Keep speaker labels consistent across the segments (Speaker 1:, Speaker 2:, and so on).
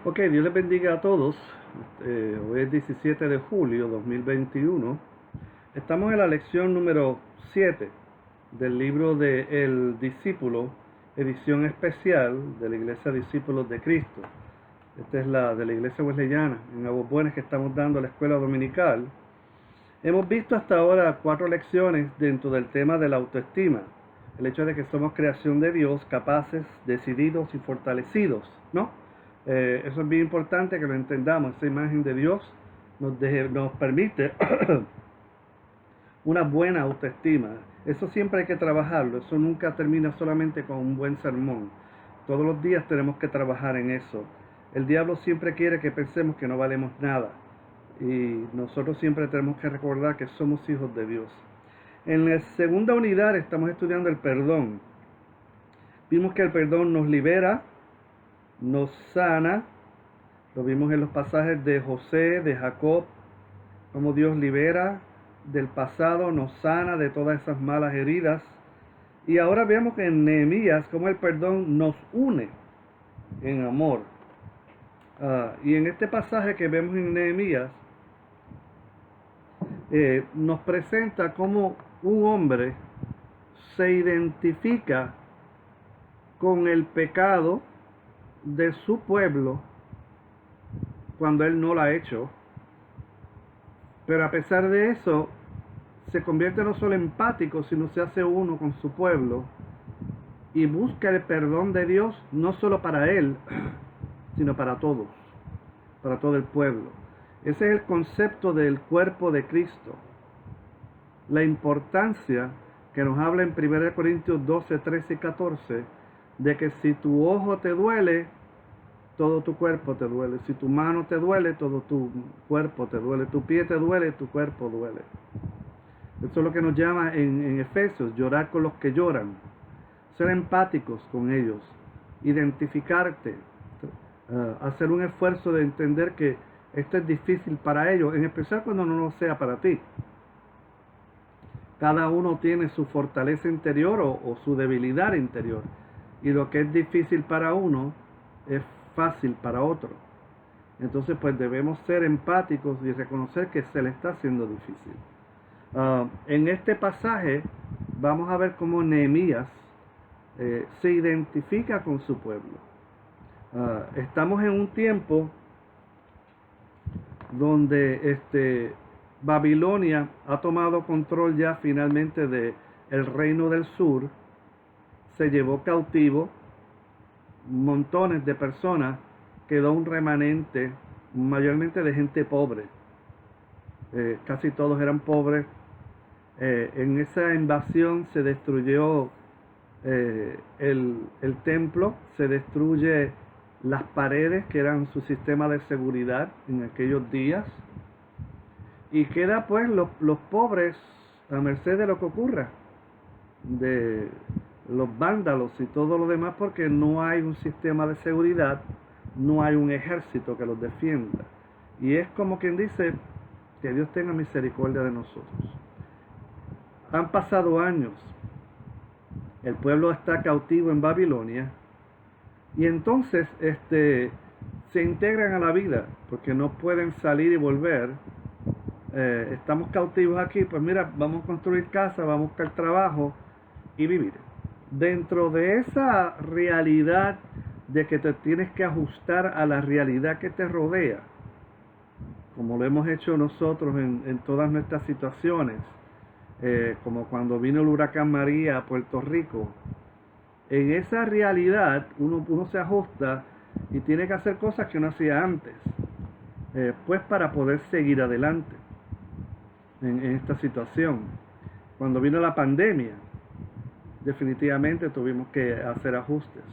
Speaker 1: Ok, Dios les bendiga a todos. Hoy es 17 de julio de 2021. Estamos en la lección número 7 del libro de El Discípulo, edición especial de la Iglesia Discípulos de Cristo. Esta es la de la Iglesia Wesleyana, en Aguas Buenas, que estamos dando a la escuela dominical. Hemos visto hasta ahora 4 lecciones dentro del tema de la autoestima. El hecho de que somos creación de Dios, capaces, decididos y fortalecidos, ¿no? Eso es bien importante que lo entendamos. Esa imagen de Dios nos permite una buena autoestima. Eso siempre hay que trabajarlo. Eso nunca termina solamente con un buen sermón. Todos los días tenemos que trabajar en eso. El diablo siempre quiere que pensemos que no valemos nada. Y nosotros siempre tenemos que recordar que somos hijos de Dios. En la segunda unidad estamos estudiando el perdón. Vimos que el perdón nos libera, nos sana. Lo vimos en los pasajes de José, de Jacob, cómo Dios libera del pasado, nos sana de todas esas malas heridas. Y ahora vemos que en Nehemías, cómo el perdón nos une en amor. Y en este pasaje que vemos en Nehemías, nos presenta cómo un hombre se identifica con el pecado de su pueblo cuando él no lo ha hecho, pero a pesar de eso se convierte no solo empático, sino se hace uno con su pueblo y busca el perdón de Dios no solo para él, sino para todos, para todo el pueblo. Ese es el concepto del cuerpo de Cristo. La importancia que nos habla en 1 Corintios 12, 13 y 14, de que si tu ojo te duele, todo tu cuerpo te duele. Si tu mano te duele, todo tu cuerpo te duele. Tu pie te duele, tu cuerpo duele. Eso es lo que nos llama en Efesios, llorar con los que lloran. Ser empáticos con ellos. Identificarte. Hacer un esfuerzo de entender que esto es difícil para ellos, en especial cuando no lo sea para ti. Cada uno tiene su fortaleza interior o su debilidad interior. Y lo que es difícil para uno es fácil para otro. Entonces pues debemos ser empáticos y reconocer que se le está haciendo difícil. En este pasaje vamos a ver cómo Nehemías se identifica con su pueblo. Estamos en un tiempo donde Babilonia ha tomado control ya finalmente del reino del sur. Se llevó cautivo montones de personas, quedó un remanente mayormente de gente pobre. Casi todos eran pobres. En esa invasión se destruyó el templo, se destruye las paredes que eran su sistema de seguridad en aquellos días, y queda pues los pobres a merced de lo que ocurra, de los vándalos y todo lo demás, porque no hay un sistema de seguridad, no hay un ejército que los defienda. Y es como quien dice, que Dios tenga misericordia de nosotros. Han pasado años, el pueblo está cautivo en Babilonia, y entonces se integran a la vida, porque no pueden salir y volver. Estamos cautivos aquí, pues mira, vamos a construir casa, vamos a buscar trabajo y vivir. Dentro de esa realidad de que te tienes que ajustar a la realidad que te rodea, como lo hemos hecho nosotros en todas nuestras situaciones, como cuando vino el huracán María a Puerto Rico. En esa realidad uno se ajusta y tiene que hacer cosas que no hacía antes, pues para poder seguir adelante en esta situación. Cuando vino la pandemia, definitivamente tuvimos que hacer ajustes.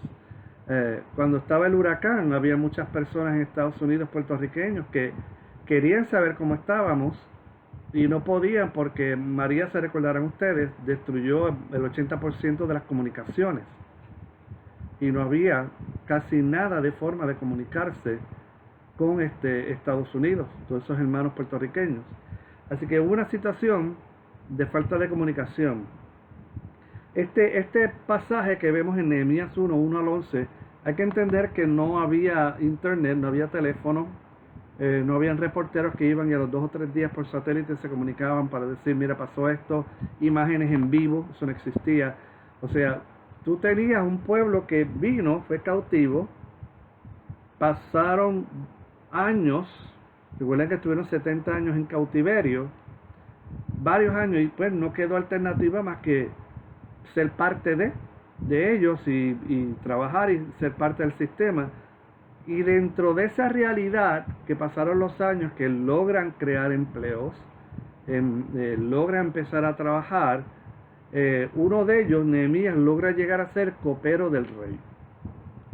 Speaker 1: Cuando estaba el huracán, había muchas personas en Estados Unidos, puertorriqueños, que querían saber cómo estábamos y no podían, porque María, se recordarán ustedes, destruyó el 80% de las comunicaciones y no había casi nada de forma de comunicarse con Estados Unidos, todos esos hermanos puertorriqueños. Así que hubo una situación de falta de comunicación. Este pasaje que vemos en Nehemías 1, 1 al 11, Hay que entender que no había internet, no había teléfono, no habían reporteros que iban y a los 2 o 3 días por satélite se comunicaban para decir, mira, pasó esto, imágenes en vivo, eso no existía. O sea, tú tenías un pueblo que vino, fue cautivo, pasaron años, recuerden que estuvieron 70 años en cautiverio, varios años, y pues no quedó alternativa más que ser parte de ellos y trabajar y ser parte del sistema. Y dentro de esa realidad que pasaron los años, que logran crear empleos, logran empezar a trabajar, uno de ellos, Nehemías, logra llegar a ser copero del rey.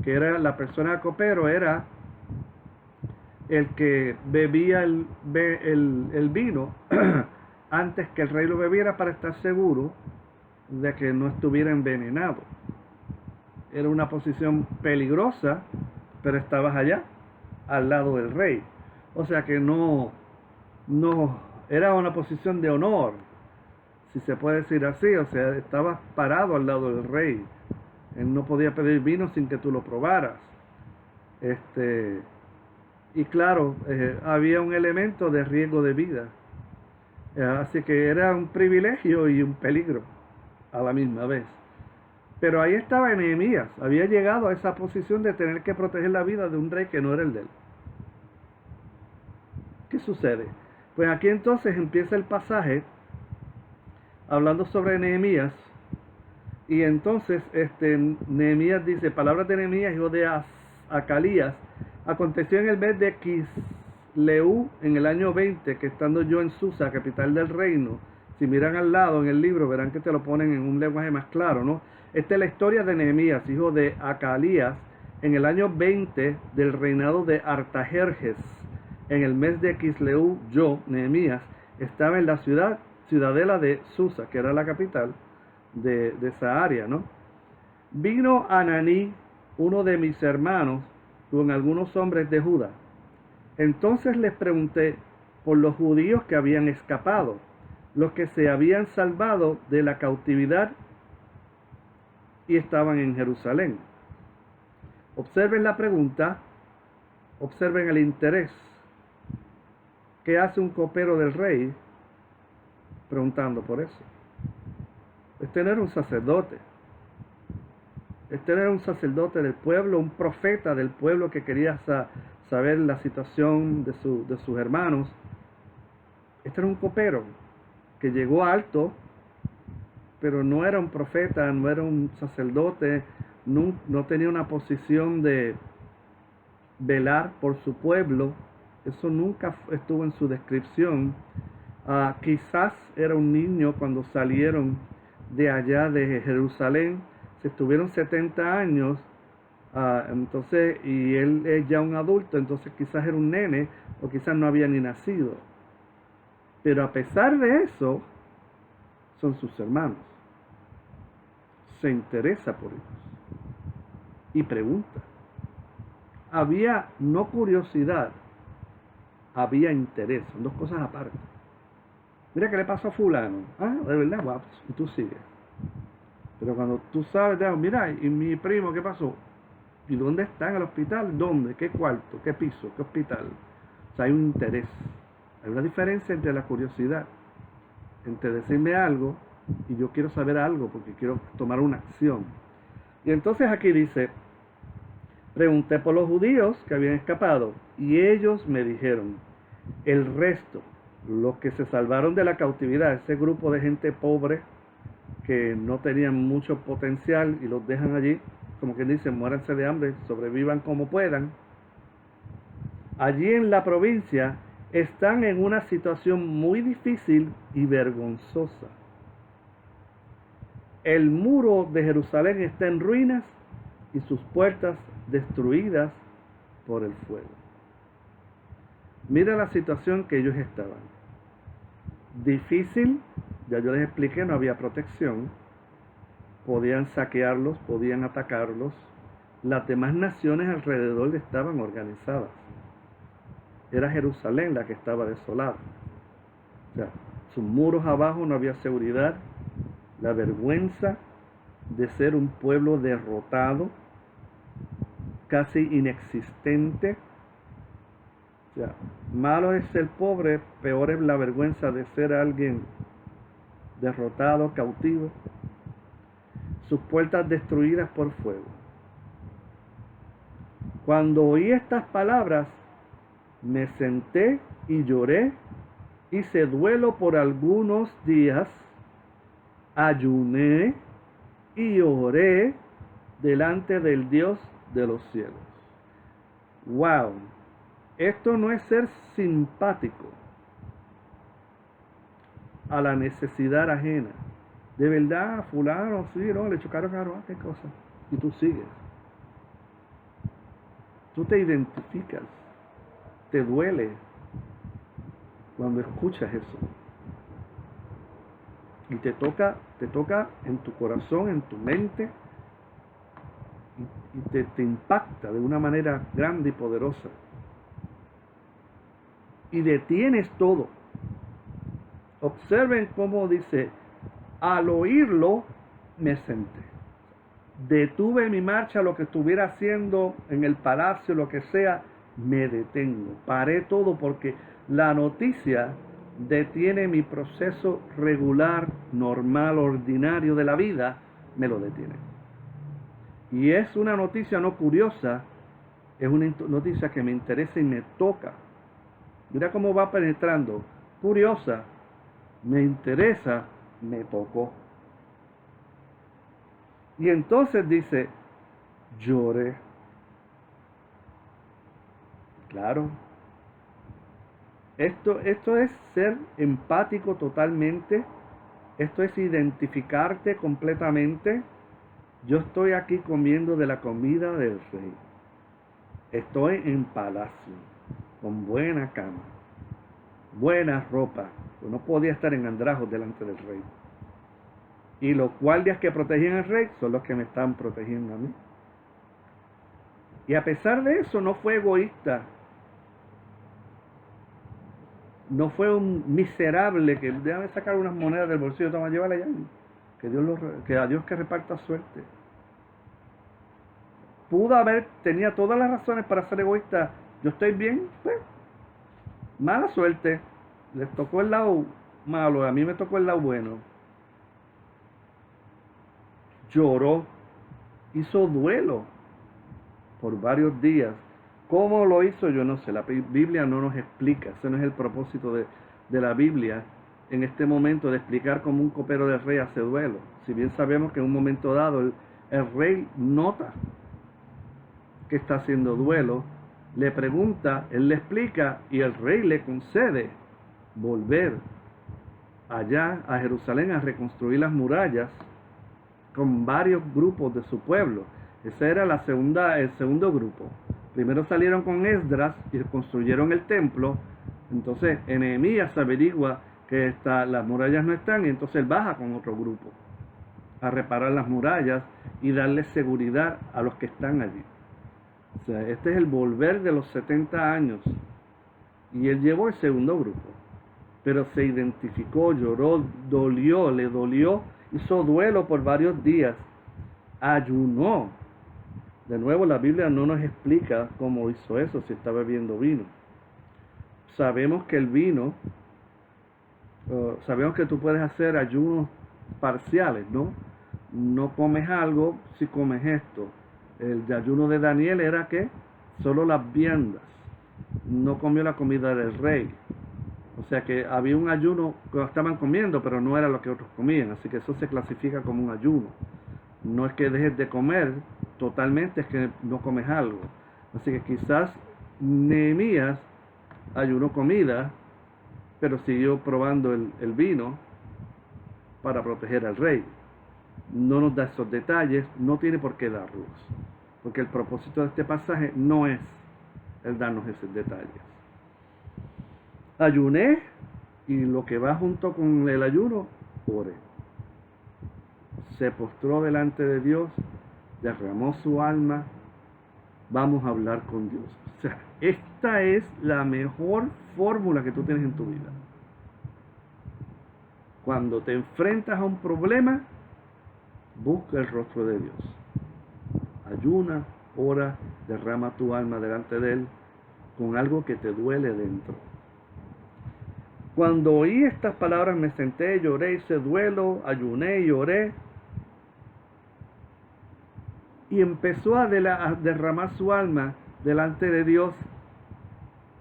Speaker 1: Que era la persona copero, era el que bebía el vino antes que el rey lo bebiera para estar seguro de que no estuviera envenenado. Era una posición peligrosa, pero estabas allá, al lado del rey. O sea que no era una posición de honor, si se puede decir así. O sea, estabas parado al lado del rey. Él no podía pedir vino sin que tú lo probaras. Y claro, había un elemento de riesgo de vida. Así que era un privilegio y un peligro a la misma vez. Pero ahí estaba Nehemías, había llegado a esa posición de tener que proteger la vida de un rey que no era el de él. ¿Qué sucede? Pues aquí entonces empieza el pasaje hablando sobre Nehemías. Y entonces Nehemías dice, palabras de Nehemías, hijo de Acalías, aconteció en el mes de Quisleu, en el año 20, que estando yo en Susa, capital del reino. Si miran al lado en el libro, verán que te lo ponen en un lenguaje más claro, ¿no? Esta es la historia de Nehemías, hijo de Acalías, en el año 20 del reinado de Artajerjes. En el mes de Quisleu, yo, Nehemías, estaba en la ciudadela de Susa, que era la capital de esa área, ¿no? Vino Ananí, uno de mis hermanos, con algunos hombres de Judá. Entonces les pregunté por los judíos que habían escapado, los que se habían salvado de la cautividad y estaban en Jerusalén. Observen la pregunta, observen el interés. ¿Qué hace un copero del rey preguntando por eso? Este no era un sacerdote. Este era un sacerdote del pueblo, un profeta del pueblo que quería saber la situación de sus hermanos. Este era un copero que llegó alto, pero no era un profeta, no era un sacerdote, no tenía una posición de velar por su pueblo. Eso nunca estuvo en su descripción. Quizás era un niño cuando salieron de allá de Jerusalén. Se estuvieron 70 años, entonces, y él es ya un adulto, entonces quizás era un nene, o quizás no había ni nacido. Pero a pesar de eso, son sus hermanos. Se interesa por ellos y pregunta. Había no curiosidad, había interés. Son dos cosas aparte. Mira qué le pasó a fulano. De verdad, guapo. Y tú sigues. Pero cuando tú sabes, mira, y mi primo, ¿qué pasó? ¿Y dónde está? ¿En el hospital? ¿Dónde? ¿Qué cuarto? ¿Qué piso? ¿Qué hospital? O sea, hay un interés. Hay una diferencia entre la curiosidad, entre decirme algo y yo quiero saber algo porque quiero tomar una acción. Y entonces aquí dice, pregunté por los judíos que habían escapado y ellos me dijeron, el resto, los que se salvaron de la cautividad, ese grupo de gente pobre que no tenían mucho potencial y los dejan allí, como que dicen, muéranse de hambre, sobrevivan como puedan. Allí en la provincia están en una situación muy difícil y vergonzosa. El muro de Jerusalén está en ruinas y sus puertas destruidas por el fuego. Mira la situación que ellos estaban. Difícil, ya yo les expliqué, no había protección. Podían saquearlos, podían atacarlos. Las demás naciones alrededor estaban organizadas. Era Jerusalén la que estaba desolada. O sea, sus muros abajo no había seguridad. La vergüenza de ser un pueblo derrotado, casi inexistente. O sea, malo es ser pobre, peor es la vergüenza de ser alguien derrotado, cautivo. Sus puertas destruidas por fuego. Cuando oí estas palabras, me senté y lloré, hice duelo por algunos días, ayuné y oré delante del Dios de los cielos. ¡Wow! Esto no es ser simpático a la necesidad ajena. De verdad, fulano, sí, no, le chocaron carro, qué cosa. Y tú sigues. Tú te identificas. Te duele cuando escuchas eso. Y te toca en tu corazón, en tu mente, y te impacta de una manera grande y poderosa. Y detienes todo. Observen cómo dice, al oírlo me senté. Detuve mi marcha, lo que estuviera haciendo en el palacio, lo que sea, me detengo. Paré todo porque la noticia detiene mi proceso regular, normal, ordinario de la vida, me lo detiene. Y es una noticia no curiosa, es una noticia que me interesa y me toca. Mira cómo va penetrando. Curiosa, me interesa, me tocó. Y entonces dice, lloré. Claro. Esto es ser empático totalmente. Esto es identificarte completamente. Yo estoy aquí comiendo de la comida del rey. Estoy en palacio, con buena cama, buena ropa. Yo no podía estar en andrajos delante del rey. Y los guardias que protegían al rey son los que me están protegiendo a mí. Y a pesar de eso, no fue egoísta. No fue un miserable que déjame sacar unas monedas del bolsillo, toma, llévala allá. Que a Dios que reparta suerte. Tenía todas las razones para ser egoísta. Yo estoy bien, pues, mala suerte. Les tocó el lado malo, a mí me tocó el lado bueno. Lloró, hizo duelo por varios días. ¿Cómo lo hizo? Yo no sé, la Biblia no nos explica, ese no es el propósito de la Biblia en este momento, de explicar cómo un copero del rey hace duelo. Si bien sabemos que en un momento dado el rey nota que está haciendo duelo, le pregunta, él le explica y el rey le concede volver allá a Jerusalén a reconstruir las murallas con varios grupos de su pueblo. Ese era el segundo grupo. Primero salieron con Esdras y construyeron el templo. Entonces en Nehemías se averigua que las murallas no están y entonces él baja con otro grupo a reparar las murallas y darle seguridad a los que están allí. O sea, este es el volver de los 70 años. Y él llevó el segundo grupo. Pero se identificó, lloró, le dolió, hizo duelo por varios días, ayunó. De nuevo, la Biblia no nos explica cómo hizo eso, si está bebiendo vino. Sabemos que el vino, sabemos que tú puedes hacer ayunos parciales, ¿no? No comes algo si comes esto. El ayuno de Daniel era que solo las viandas, no comió la comida del rey. O sea que había un ayuno que estaban comiendo, pero no era lo que otros comían. Así que eso se clasifica como un ayuno. No es que dejes de comer totalmente, es que no comes algo. Así que quizás Nehemías ayunó comida, pero siguió probando el vino para proteger al rey. No nos da esos detalles, no tiene por qué darlos. Porque el propósito de este pasaje no es el darnos esos detalles. Ayuné y lo que va junto con el ayuno, oré. Se postró delante de Dios, derramó su alma, vamos a hablar con Dios. O sea, esta es la mejor fórmula que tú tienes en tu vida. Cuando te enfrentas a un problema, busca el rostro de Dios. Ayuna, ora, derrama tu alma delante de Él con algo que te duele dentro. Cuando oí estas palabras me senté, lloré, hice duelo, ayuné y oré. Y empezó a derramar su alma delante de Dios.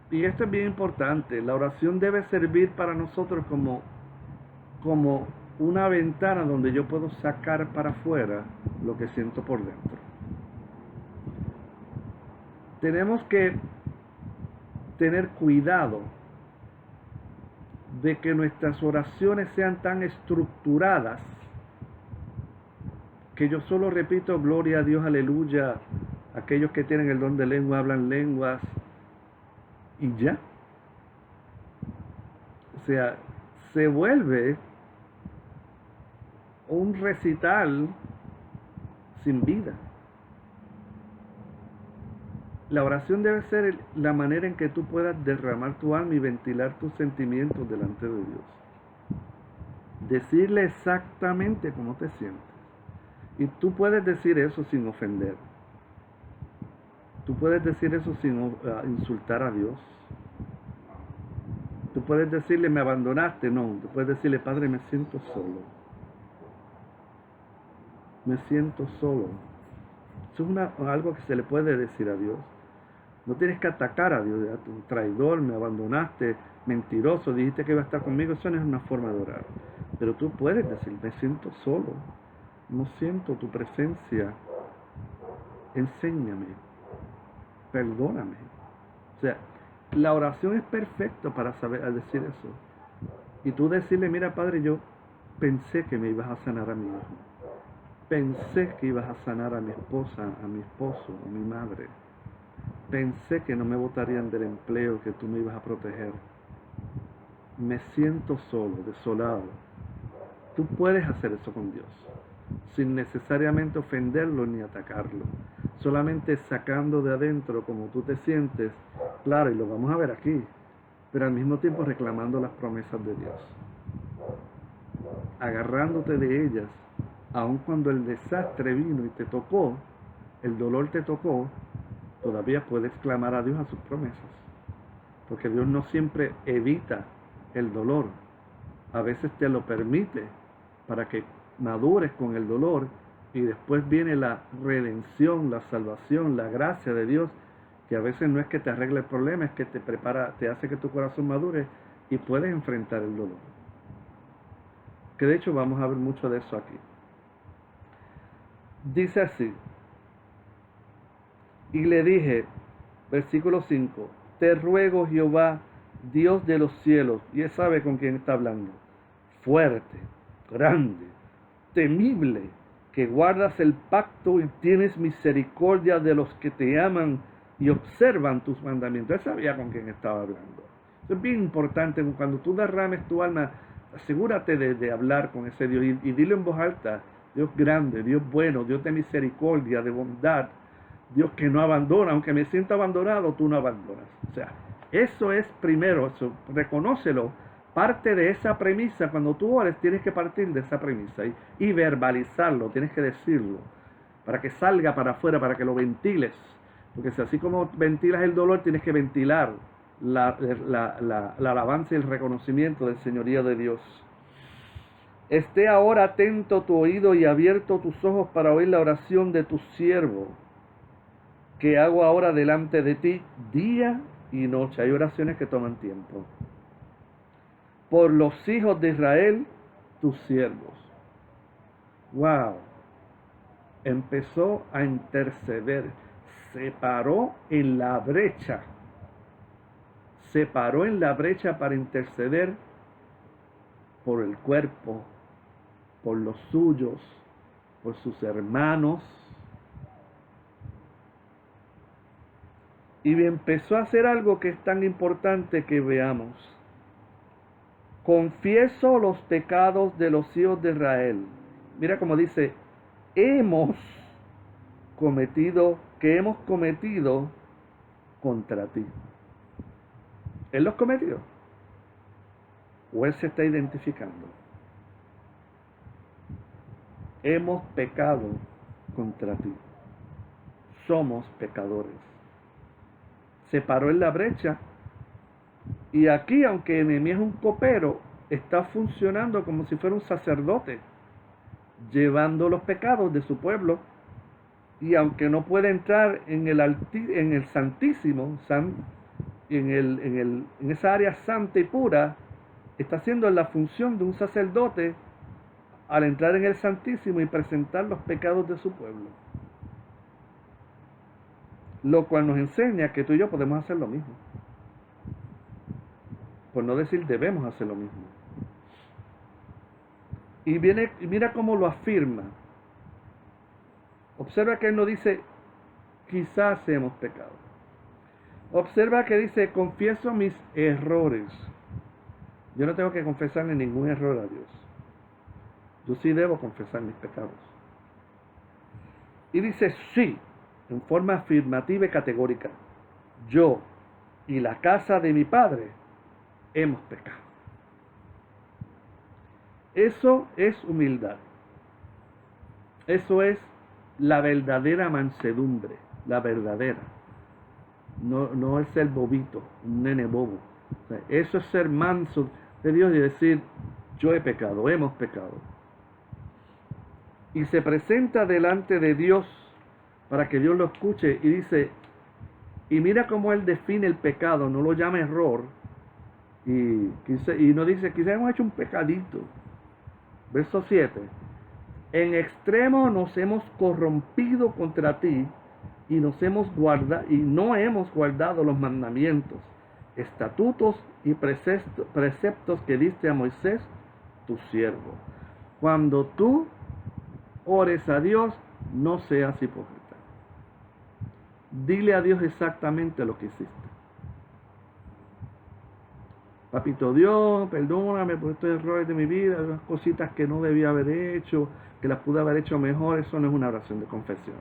Speaker 1: Y esto es bien importante. La oración debe servir para nosotros como una ventana donde yo puedo sacar para afuera lo que siento por dentro. Tenemos que tener cuidado de que nuestras oraciones sean tan estructuradas que yo solo repito gloria a Dios, aleluya. Aquellos que tienen el don de lengua hablan lenguas y ya. O sea, se vuelve un recital sin vida. La oración debe ser la manera en que tú puedas derramar tu alma y ventilar tus sentimientos delante de Dios. Decirle exactamente cómo te sientes. Y tú puedes decir eso sin ofender. Tú puedes decir eso sin insultar a Dios. Tú puedes decirle, me abandonaste. No, tú puedes decirle, Padre, me siento solo. Me siento solo. Eso es algo que se le puede decir a Dios. No tienes que atacar a Dios, un traidor, me abandonaste, mentiroso, dijiste que iba a estar conmigo. Eso no es una forma de orar. Pero tú puedes decir, me siento solo, no siento tu presencia, enséñame, perdóname. O sea, la oración es perfecta para saber decir eso. Y tú decirle, mira Padre, yo pensé que me ibas a sanar a mi hijo. Pensé que ibas a sanar a mi esposa, a mi esposo, a mi madre. Pensé que no me botarían del empleo, que tú me ibas a proteger. Me siento solo, desolado. Tú puedes hacer eso con Dios, sin necesariamente ofenderlo ni atacarlo. Solamente sacando de adentro como tú te sientes, claro, y lo vamos a ver aquí, pero al mismo tiempo reclamando las promesas de Dios. Agarrándote de ellas, aun cuando el desastre vino y te tocó, el dolor te tocó, todavía puedes clamar a Dios a sus promesas. Porque Dios no siempre evita el dolor. A veces te lo permite para que madures con el dolor y después viene la redención, la salvación, la gracia de Dios, que a veces no es que te arregle el problema, es que te prepara, te hace que tu corazón madure y puedes enfrentar el dolor. Que de hecho vamos a ver mucho de eso aquí. Dice así: y le dije, versículo 5, te ruego Jehová, Dios de los cielos, y él sabe con quién está hablando, fuerte, grande, temible, que guardas el pacto y tienes misericordia de los que te aman y observan tus mandamientos. Él sabía con quién estaba hablando. Eso es bien importante. Cuando tú derrames tu alma, asegúrate de hablar con ese Dios y dilo en voz alta: Dios grande, Dios bueno, Dios de misericordia, de bondad, Dios que no abandona. Aunque me sienta abandonado, tú no abandonas. O sea, eso es primero, eso, reconócelo. Parte de esa premisa. Cuando tú ores, tienes que partir de esa premisa y verbalizarlo, tienes que decirlo, para que salga para afuera, para que lo ventiles. Porque si así como ventilas el dolor, tienes que ventilar la alabanza y el reconocimiento del señorío de Dios. Esté ahora atento tu oído y abierto tus ojos para oír la oración de tu siervo, que hago ahora delante de ti día y noche. Hay oraciones que toman tiempo. Por los hijos de Israel, tus siervos. Wow. Empezó a interceder. Se paró en la brecha. Se paró en la brecha para interceder por el cuerpo, por los suyos, por sus hermanos. Y empezó a hacer algo que es tan importante que veamos. Confieso los pecados de los hijos de Israel. Mira cómo dice, hemos cometido contra ti. ¿Él los cometió? ¿O él se está identificando? Hemos pecado contra ti. somos pecadores. Se paró en la brecha y aquí, aunque Nehemías es un copero, está funcionando como si fuera un sacerdote, llevando los pecados de su pueblo. Y aunque no puede entrar en el Santísimo, en esa área santa y pura, está haciendo la función de un sacerdote al entrar en el Santísimo y presentar los pecados de su pueblo. Lo cual nos enseña que tú y yo podemos hacer lo mismo. Por no decir debemos hacer lo mismo. Y mira cómo lo afirma. Observa que él no dice, quizás hemos pecado. Observa que dice, confieso mis errores. Yo no tengo que confesarle ningún error a Dios. Yo sí debo confesar mis pecados. Y dice, sí, en forma afirmativa y categórica. Yo y la casa de mi padre hemos pecado. Eso es humildad. Eso es la verdadera mansedumbre, la verdadera. No es ser bobito, un nene bobo. O sea, eso es ser manso de Dios y decir, yo he pecado, hemos pecado. Y se presenta delante de Dios para que Dios lo escuche y dice, y mira cómo él define el pecado, no lo llama error, y no dice, quizás hemos hecho un pecadito. Verso 7. En extremo nos hemos corrompido contra ti y no hemos guardado los mandamientos, estatutos y preceptos que diste a Moisés, tu siervo. Cuando tú ores a Dios, no seas hipócrita. Dile a Dios exactamente lo que hiciste. Papito Dios, perdóname por estos errores de mi vida, esas cositas que no debía haber hecho, que las pude haber hecho mejor. Eso no es una oración de confesión.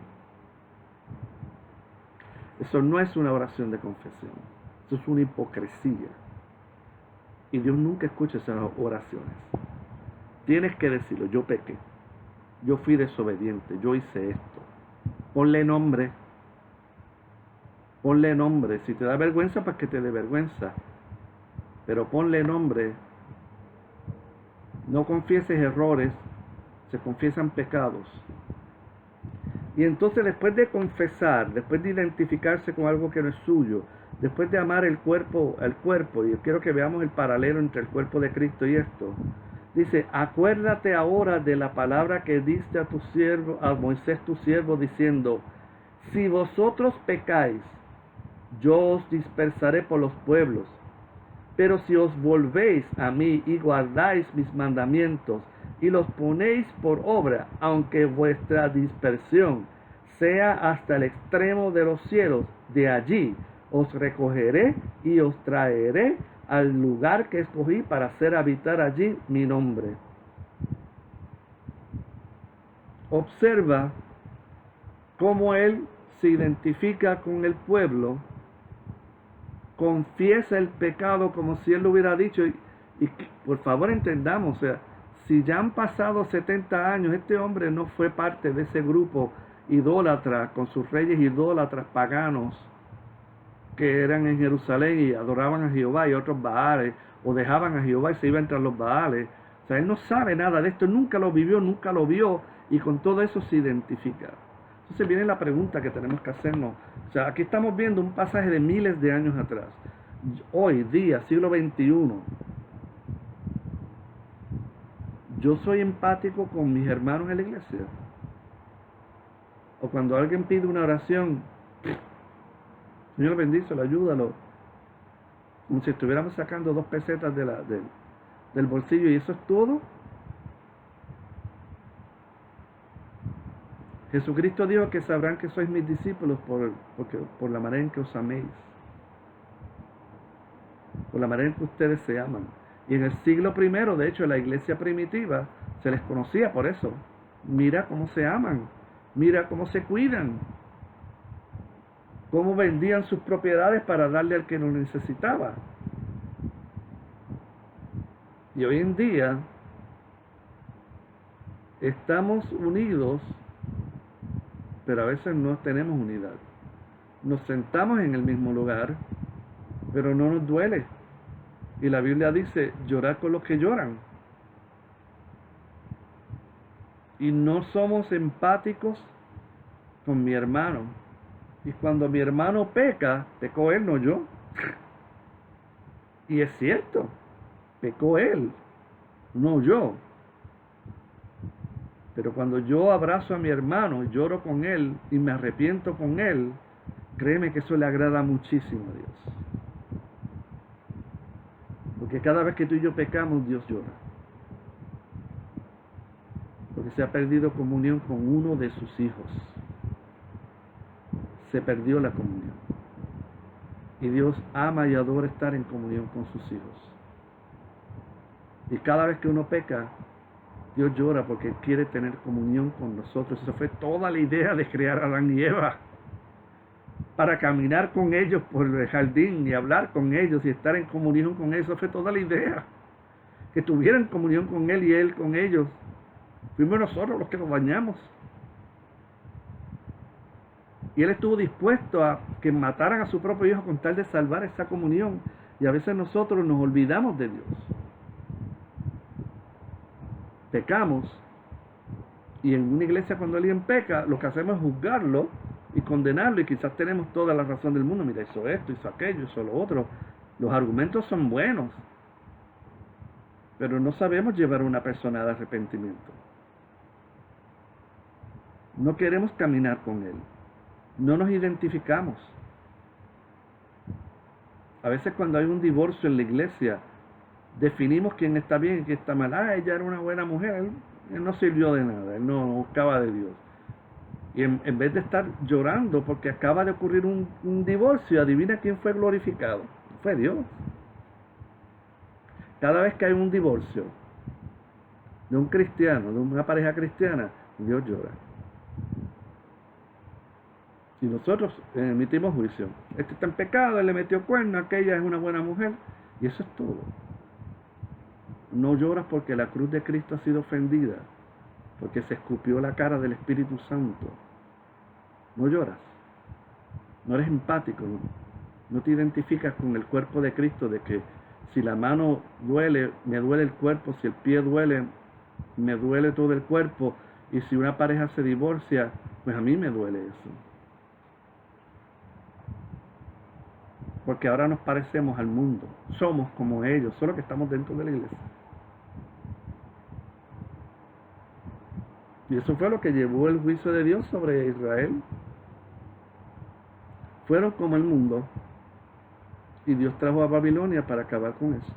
Speaker 1: Eso no es una oración de confesión. Eso es una hipocresía. Y Dios nunca escucha esas oraciones. Tienes que decirlo, yo pequé, yo fui desobediente, yo hice esto. Ponle nombre. Ponle nombre. Si te da vergüenza, pues que te dé vergüenza. Pero ponle nombre. No confieses errores, se confiesan pecados. Y entonces, después de confesar, después de identificarse con algo que no es suyo, después de amar el cuerpo, y yo quiero que veamos el paralelo entre el cuerpo de Cristo y esto, dice, acuérdate ahora de la palabra que diste a tu siervo, a Moisés tu siervo, diciendo, si vosotros pecáis, yo os dispersaré por los pueblos. Pero si os volvéis a mí y guardáis mis mandamientos y los ponéis por obra, aunque vuestra dispersión sea hasta el extremo de los cielos, de allí os recogeré y os traeré al lugar que escogí para hacer habitar allí mi nombre. Observa cómo él se identifica con el pueblo, confiesa el pecado como si él lo hubiera dicho, y por favor entendamos, o sea, si ya han pasado 70 años, este hombre no fue parte de ese grupo idólatra, con sus reyes idólatras paganos, que eran en Jerusalén y adoraban a Jehová y otros Baales, o dejaban a Jehová y se iban tras los Baales. O sea, él no sabe nada de esto, nunca lo vivió, nunca lo vio, y con todo eso se identifica. Entonces viene la pregunta que tenemos que hacernos. O sea, aquí estamos viendo un pasaje de miles de años atrás. Hoy día, siglo XXI, yo soy empático con mis hermanos en la iglesia. O cuando alguien pide una oración, Señor bendícelo, ayúdalo. Como si estuviéramos sacando 2 pesetas del bolsillo y eso es todo. Jesucristo dijo que sabrán que sois mis discípulos por la manera en que os améis, por la manera en que ustedes se aman. Y en el siglo I, de hecho, en la iglesia primitiva, se les conocía por eso. Mira cómo se aman, mira cómo se cuidan, cómo vendían sus propiedades para darle al que lo necesitaba. Y hoy en día estamos unidos, pero a veces no tenemos unidad. Nos sentamos en el mismo lugar, pero no nos duele. Y la Biblia dice, llorar con los que lloran. Y no somos empáticos con mi hermano. Y cuando mi hermano peca, pecó él, no yo. Y es cierto, pecó él, no yo. Pero cuando yo abrazo a mi hermano, lloro con él y me arrepiento con él, créeme que eso le agrada muchísimo a Dios. Porque cada vez que tú y yo pecamos, Dios llora. Porque se ha perdido comunión con uno de sus hijos. Se perdió la comunión. Y Dios ama y adora estar en comunión con sus hijos. Y cada vez que uno peca, Dios llora porque quiere tener comunión con nosotros. Esa fue toda la idea de crear a Adán y Eva. Para caminar con ellos por el jardín y hablar con ellos y estar en comunión con ellos. Esa fue toda la idea. Que tuvieran comunión con Él y Él con ellos. Fuimos nosotros los que nos bañamos. Y Él estuvo dispuesto a que mataran a su propio hijo con tal de salvar esa comunión. Y a veces nosotros nos olvidamos de Dios. Pecamos. Y en una iglesia cuando alguien peca, lo que hacemos es juzgarlo y condenarlo. Y quizás tenemos toda la razón del mundo. Mira, hizo esto, hizo aquello, hizo lo otro. Los argumentos son buenos. Pero no sabemos llevar a una persona de arrepentimiento. No queremos caminar con Él. No nos identificamos. A veces cuando hay un divorcio en la iglesia, definimos quién está bien y quién está mal. Ah, ella era una buena mujer, él no sirvió de nada, él no buscaba de Dios. Y en vez de estar llorando porque acaba de ocurrir un divorcio, adivina quién fue glorificado. Fue Dios. Cada vez que hay un divorcio de un cristiano, de una pareja cristiana, Dios llora. Y nosotros emitimos juicio. Este está en pecado, él le metió cuerno, aquella es una buena mujer. Y eso es todo. No lloras porque la cruz de Cristo ha sido ofendida, porque se escupió la cara del Espíritu Santo. No lloras. No eres empático. No te identificas con el cuerpo de Cristo, de que si la mano duele, me duele el cuerpo. Si el pie duele, me duele todo el cuerpo. Y si una pareja se divorcia, pues a mí me duele eso. Porque ahora nos parecemos al mundo. Somos como ellos, solo que estamos dentro de la iglesia. Y eso fue lo que llevó el juicio de Dios sobre Israel. Fueron como el mundo. Y Dios trajo a Babilonia para acabar con eso.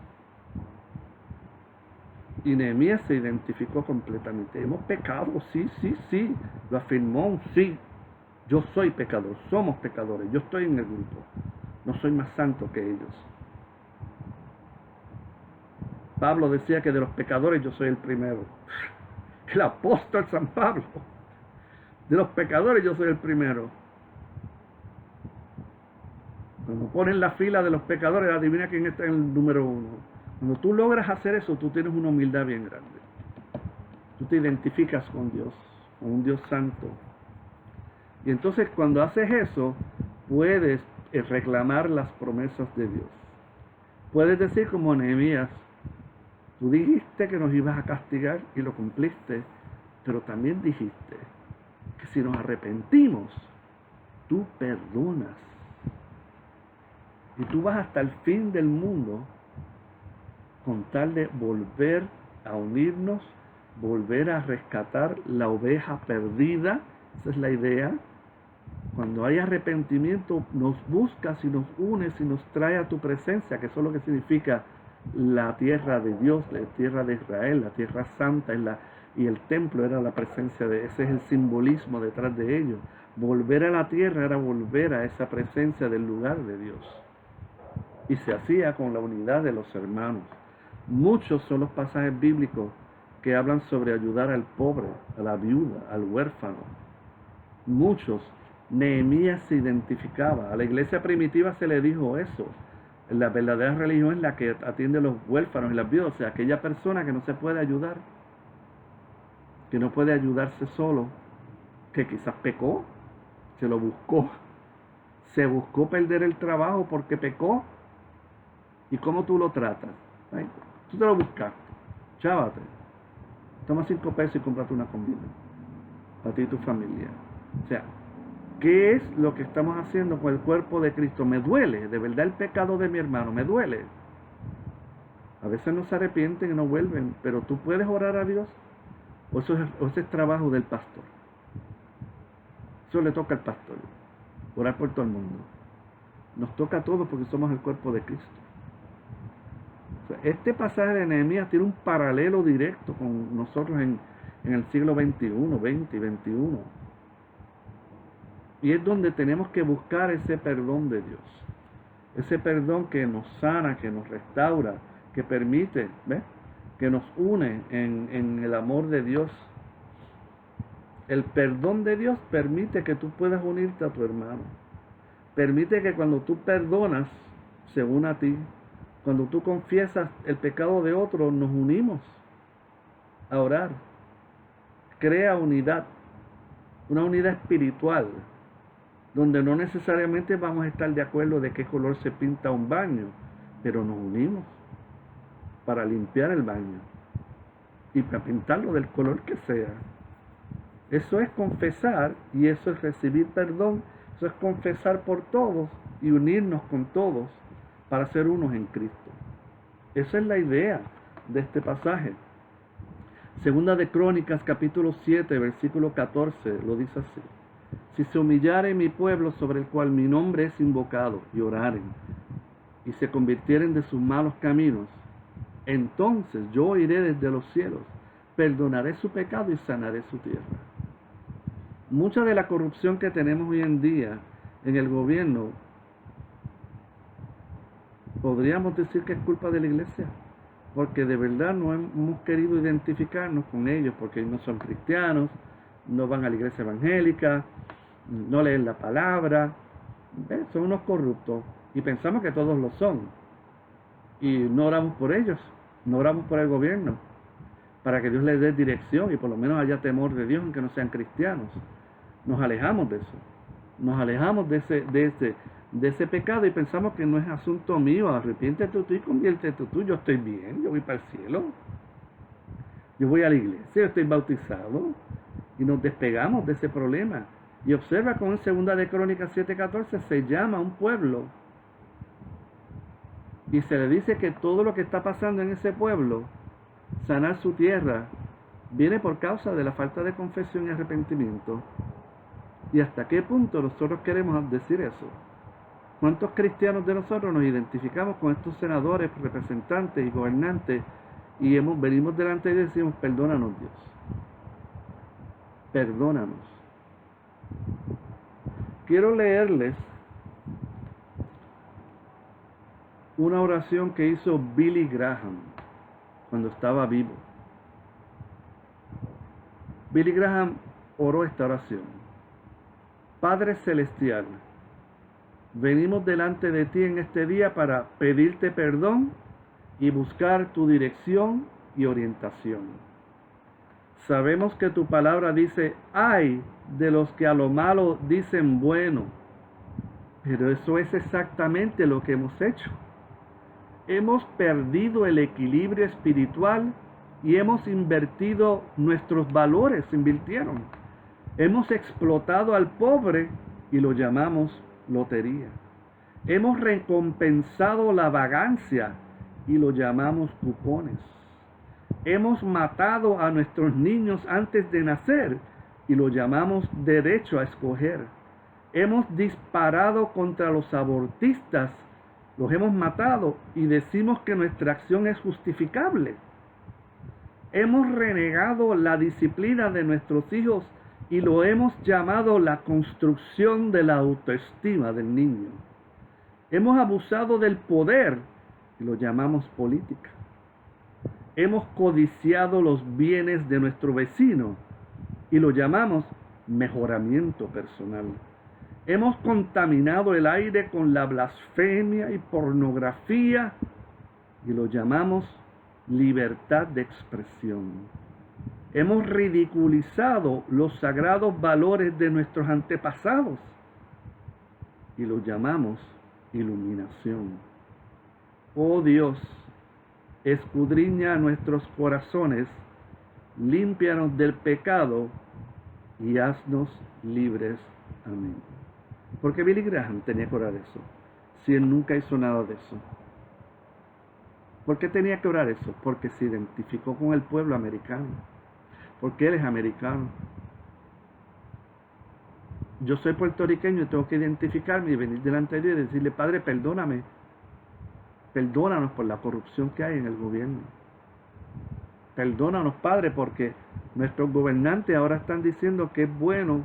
Speaker 1: Y Nehemías se identificó completamente. Hemos pecado, sí. Lo afirmó, sí. Yo soy pecador, somos pecadores. Yo estoy en el grupo. No soy más santo que ellos. Pablo decía que de los pecadores yo soy el primero. El apóstol San Pablo. De los pecadores yo soy el primero. Cuando ponen la fila de los pecadores, adivina quién está en el número 1. Cuando tú logras hacer eso, tú tienes una humildad bien grande. Tú te identificas con Dios, con un Dios santo. Y entonces cuando haces eso, puedes reclamar las promesas de Dios. Puedes decir como Nehemías, tú dijiste que nos ibas a castigar y lo cumpliste, pero también dijiste que si nos arrepentimos, tú perdonas. Y tú vas hasta el fin del mundo con tal de volver a unirnos, volver a rescatar la oveja perdida. Esa es la idea. Cuando hay arrepentimiento, nos buscas y nos unes y nos trae a tu presencia, que eso es lo que significa la tierra de Dios, la tierra de Israel, la tierra santa, y el templo era la presencia de, ese es el simbolismo detrás de ello. Volver a la tierra era volver a esa presencia del lugar de Dios. Y se hacía con la unidad de los hermanos. Muchos son los pasajes bíblicos que hablan sobre ayudar al pobre, a la viuda, al huérfano. Muchos. Nehemías se identificaba. A la iglesia primitiva se le dijo eso. La verdadera religión es la que atiende a los huérfanos y las viudas, o sea, aquella persona que no se puede ayudar, que no puede ayudarse solo, que quizás pecó, se lo buscó. Se buscó perder el trabajo porque pecó. ¿Y cómo tú lo tratas? Ay, tú te lo buscaste. Chávate. Toma 5 pesos y cómprate una comida. Para ti y tu familia. O sea, ¿qué es lo que estamos haciendo con el cuerpo de Cristo? Me duele, de verdad el pecado de mi hermano, me duele. A veces no se arrepienten y no vuelven, pero tú puedes orar a Dios. O eso es trabajo del pastor. Eso le toca al pastor. Orar por todo el mundo. Nos toca a todos porque somos el cuerpo de Cristo. O sea, este pasaje de Nehemías tiene un paralelo directo con nosotros en el siglo XXI, 20 y 21. Y es donde tenemos que buscar ese perdón de Dios. Ese perdón que nos sana, que nos restaura, que permite, ¿ves?, que nos une en el amor de Dios. El perdón de Dios permite que tú puedas unirte a tu hermano. Permite que cuando tú perdonas, se una a ti. Cuando tú confiesas el pecado de otro, nos unimos a orar. Crea unidad, una unidad espiritual, donde no necesariamente vamos a estar de acuerdo de qué color se pinta un baño, pero nos unimos para limpiar el baño y para pintarlo del color que sea. Eso es confesar y eso es recibir perdón. Eso es confesar por todos y unirnos con todos para ser unos en Cristo. Esa es la idea de este pasaje. Segunda de Crónicas, capítulo 7, versículo 14, lo dice así: si se humillare mi pueblo sobre el cual mi nombre es invocado, y oraren, y se convirtieren de sus malos caminos, entonces yo oiré desde los cielos, perdonaré su pecado y sanaré su tierra. Mucha de la corrupción que tenemos hoy en día en el gobierno, podríamos decir que es culpa de la iglesia, porque de verdad no hemos querido identificarnos con ellos, porque ellos no son cristianos, no van a la iglesia evangélica, no leen la palabra, son unos corruptos y pensamos que todos lo son, y no oramos por ellos, no oramos por el gobierno para que Dios les dé dirección y por lo menos haya temor de Dios aunque no sean cristianos. Nos alejamos de eso, nos alejamos de ese pecado y pensamos que no es asunto mío. Arrepiéntete tú y conviértete tú. Yo estoy bien, yo voy para el cielo, yo voy a la iglesia, yo estoy bautizado, y nos despegamos de ese problema. Y observa cómo en Segunda de Crónicas 7:14 se llama a un pueblo y se le dice que todo lo que está pasando en ese pueblo, sanar su tierra, viene por causa de la falta de confesión y arrepentimiento. ¿Y hasta qué punto nosotros queremos decir eso? ¿Cuántos cristianos de nosotros nos identificamos con estos senadores, representantes y gobernantes y venimos delante de Dios y decimos: perdónanos, Dios, perdónanos? Quiero leerles una oración que hizo Billy Graham cuando estaba vivo. Billy Graham oró esta oración: Padre Celestial, venimos delante de ti en este día para pedirte perdón y buscar tu dirección y orientación. Sabemos que tu palabra dice: ay de los que a lo malo dicen bueno. Pero eso es exactamente lo que hemos hecho. Hemos perdido el equilibrio espiritual y hemos invertido nuestros valores, se invirtieron. Hemos explotado al pobre y lo llamamos lotería. Hemos recompensado la vagancia y lo llamamos cupones. Hemos matado a nuestros niños antes de nacer y lo llamamos derecho a escoger. Hemos disparado contra los abortistas, los hemos matado y decimos que nuestra acción es justificable. Hemos renegado la disciplina de nuestros hijos y lo hemos llamado la construcción de la autoestima del niño. Hemos abusado del poder y lo llamamos política. Hemos codiciado los bienes de nuestro vecino y lo llamamos mejoramiento personal. Hemos contaminado el aire con la blasfemia y pornografía y lo llamamos libertad de expresión. Hemos ridiculizado los sagrados valores de nuestros antepasados y lo llamamos iluminación. Oh Dios, escudriña nuestros corazones, límpianos del pecado y haznos libres. Amén. ¿Por qué Billy Graham tenía que orar eso? Si él nunca hizo nada de eso. ¿Por qué tenía que orar eso? Porque se identificó con el pueblo americano. Porque él es americano. Yo soy puertorriqueño y tengo que identificarme y venir delante de Dios y decirle, Padre, perdóname. Perdónanos por la corrupción que hay en el gobierno. Perdónanos, Padre, porque nuestros gobernantes ahora están diciendo que es bueno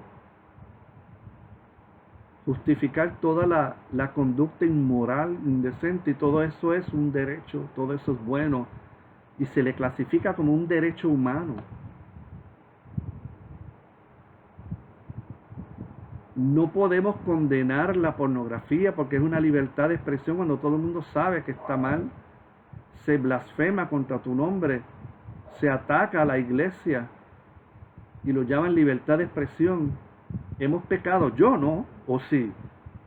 Speaker 1: justificar toda la conducta inmoral, indecente, y todo eso es un derecho, todo eso es bueno, y se le clasifica como un derecho humano. No podemos condenar la pornografía porque es una libertad de expresión cuando todo el mundo sabe que está mal. Se blasfema contra tu nombre, se ataca a la iglesia y lo llaman libertad de expresión. Hemos pecado, yo no, o sí,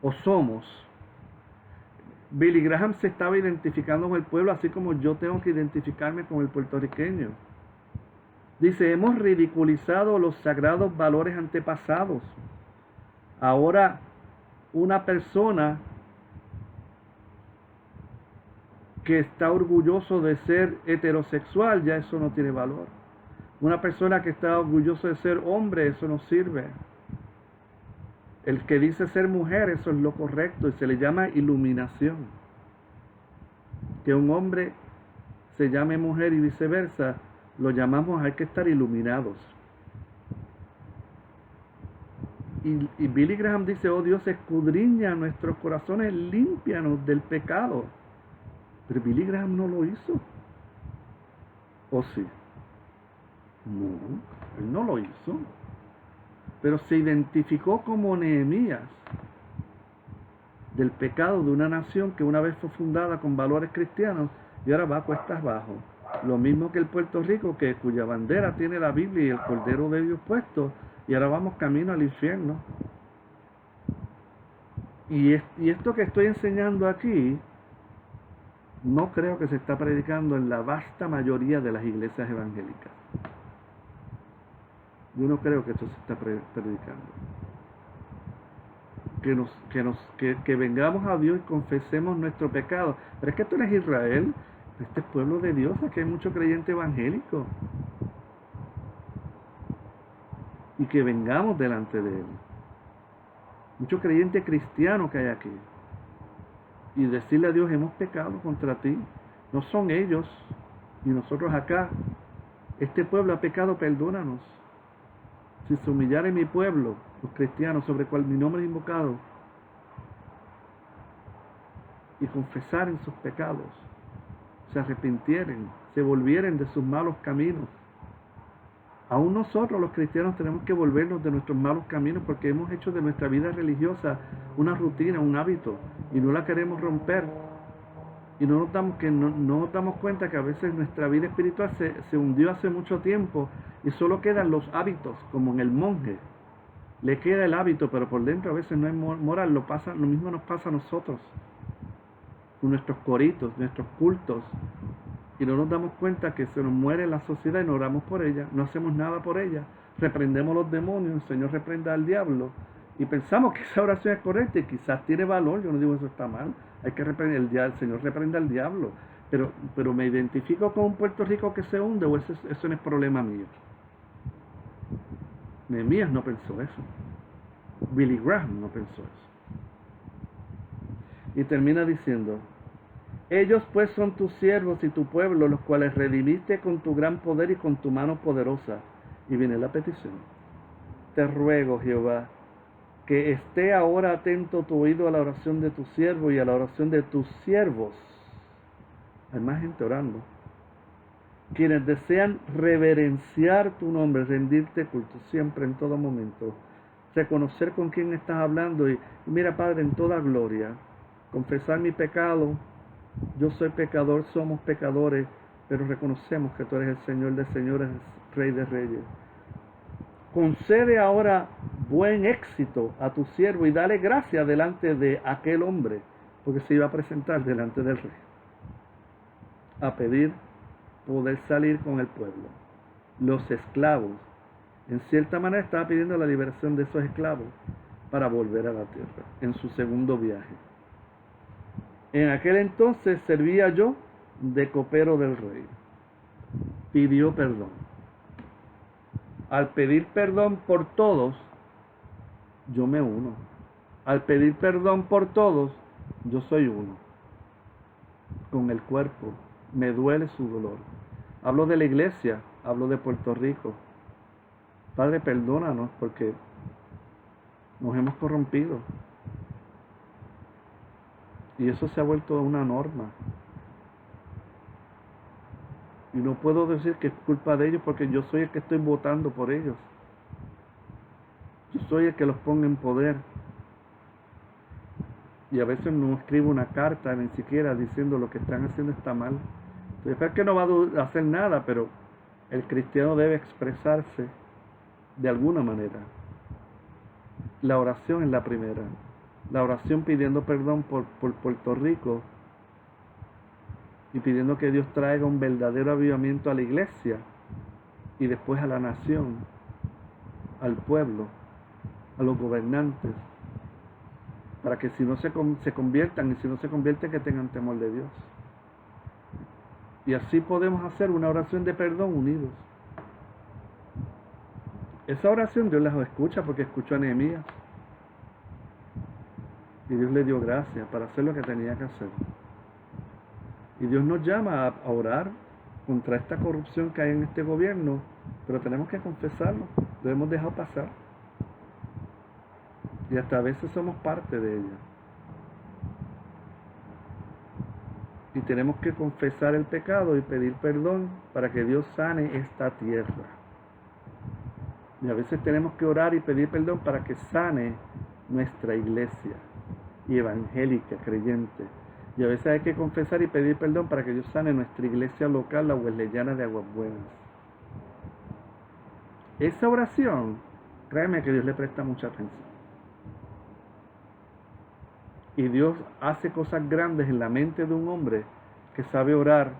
Speaker 1: o somos. Billy Graham se estaba identificando con el pueblo así como yo tengo que identificarme con el puertorriqueño. Dice, hemos ridiculizado los sagrados valores antepasados. Ahora una persona que está orgulloso de ser heterosexual, ya eso no tiene valor. Una persona que está orgulloso de ser hombre, eso no sirve. El que dice ser mujer, eso es lo correcto y se le llama iluminación. Que un hombre se llame mujer y viceversa, lo llamamos, hay que estar iluminados. Y Billy Graham dice, oh Dios, escudriña nuestros corazones, límpianos del pecado. Pero Billy Graham no lo hizo. ¿O sí? No, él no lo hizo. Pero se identificó como Nehemías del pecado de una nación que una vez fue fundada con valores cristianos y ahora va a cuestas abajo. Lo mismo que el Puerto Rico, cuya bandera tiene la Biblia y el Cordero de Dios puesto, y ahora vamos camino al infierno. Y esto que estoy enseñando aquí, no creo que se está predicando en la vasta mayoría de las iglesias evangélicas. Yo no creo que esto se está predicando. Que vengamos a Dios y confesemos nuestro pecado. Pero es que esto no es Israel, este es pueblo de Dios, aquí hay mucho creyente evangélico. Y que vengamos delante de Él. Mucho creyente cristiano que hay aquí. Y decirle a Dios, hemos pecado contra ti. No son ellos y nosotros acá. Este pueblo ha pecado, perdónanos. Si se humillare mi pueblo, los cristianos, sobre cual mi nombre es invocado, y confesaren sus pecados, se arrepintieren, se volvieren de sus malos caminos. Aún nosotros los cristianos tenemos que volvernos de nuestros malos caminos porque hemos hecho de nuestra vida religiosa una rutina, un hábito, y no la queremos romper. Y no nos damos cuenta que a veces nuestra vida espiritual se hundió hace mucho tiempo y solo quedan los hábitos, como en el monje. Le queda el hábito, pero por dentro a veces no hay moral. Lo mismo nos pasa a nosotros, con nuestros coritos, nuestros cultos. Y no nos damos cuenta que se nos muere la sociedad y no oramos por ella, no hacemos nada por ella. Reprendemos los demonios, el Señor reprenda al diablo. Y pensamos que esa oración es correcta y quizás tiene valor, yo no digo eso está mal. Hay que reprender el Señor reprenda al diablo. Pero me identifico con un Puerto Rico que se hunde o eso no es problema mío. Nehemías no pensó eso. Billy Graham no pensó eso. Y termina diciendo, ellos pues son tus siervos y tu pueblo, los cuales redimiste con tu gran poder y con tu mano poderosa. Y viene la petición. Te ruego, Jehová, que esté ahora atento tu oído a la oración de tu siervo y a la oración de tus siervos. Hay más gente orando. Quienes desean reverenciar tu nombre, rendirte culto siempre, en todo momento. Reconocer con quién estás hablando y mira, Padre, en toda gloria. Confesar mi pecado. Yo soy pecador, somos pecadores, pero reconocemos que tú eres el Señor de señores, Rey de reyes. concede ahora buen éxito a tu siervo y dale gracia delante de aquel hombre, porque se iba a presentar delante del rey, a pedir poder salir con el pueblo. Los esclavos, en cierta manera estaba pidiendo la liberación de esos esclavos para volver a la tierra, en su segundo viaje. En aquel entonces servía yo de copero del rey. Pidió perdón. Al pedir perdón por todos, yo me uno. Al pedir perdón por todos, yo soy uno. Con el cuerpo, me duele su dolor. Hablo de la iglesia, hablo de Puerto Rico. Padre, perdónanos porque nos hemos corrompido. Y eso se ha vuelto una norma. Y no puedo decir que es culpa de ellos porque yo soy el que estoy votando por ellos. Yo soy el que los ponga en poder. Y a veces no escribo una carta ni siquiera diciendo lo que están haciendo está mal. Entonces es que no va a hacer nada, pero el cristiano debe expresarse de alguna manera. La oración es la primera. La oración pidiendo perdón por Puerto Rico y pidiendo que Dios traiga un verdadero avivamiento a la iglesia y después a la nación, al pueblo, a los gobernantes, para que si no se conviertan y si no se convierten que tengan temor de Dios. Y así podemos hacer una oración de perdón unidos. Esa oración Dios la escucha porque escuchó a Nehemías. Y Dios le dio gracia para hacer lo que tenía que hacer. Y Dios nos llama a orar contra esta corrupción que hay en este gobierno, pero tenemos que confesarlo, lo hemos dejado pasar. Y hasta a veces somos parte de ella. Y tenemos que confesar el pecado y pedir perdón para que Dios sane esta tierra. Y a veces tenemos que orar y pedir perdón para que sane nuestra iglesia y evangélica, creyente. Y a veces hay que confesar y pedir perdón para que Dios sane nuestra iglesia local, la Wesleyana de Aguas Buenas. Esa oración, créeme que Dios le presta mucha atención. Y Dios hace cosas grandes en la mente de un hombre que sabe orar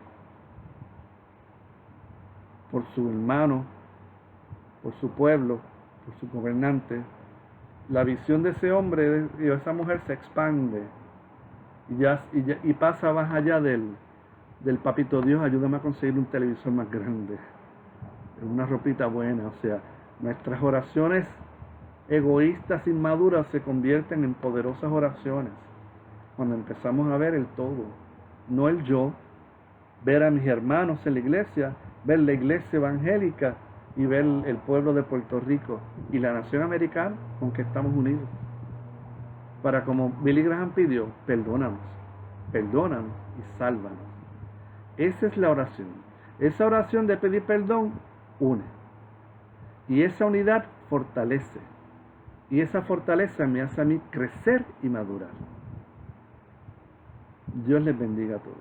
Speaker 1: por su hermano, por su pueblo, por su gobernante. La visión de ese hombre y de esa mujer se expande y pasa más allá del papito Dios, ayúdame a conseguir un televisor más grande, una ropita buena. O sea, nuestras oraciones egoístas, inmaduras, se convierten en poderosas oraciones cuando empezamos a ver el todo, no el yo, ver a mis hermanos en la iglesia, ver la iglesia evangélica y ver el pueblo de Puerto Rico y la nación americana con que estamos unidos. Para, como Billy Graham pidió, perdónanos y sálvanos. Esa es la oración. Esa oración de pedir perdón une. Y esa unidad fortalece. Y esa fortaleza me hace a mí crecer y madurar. Dios les bendiga a todos.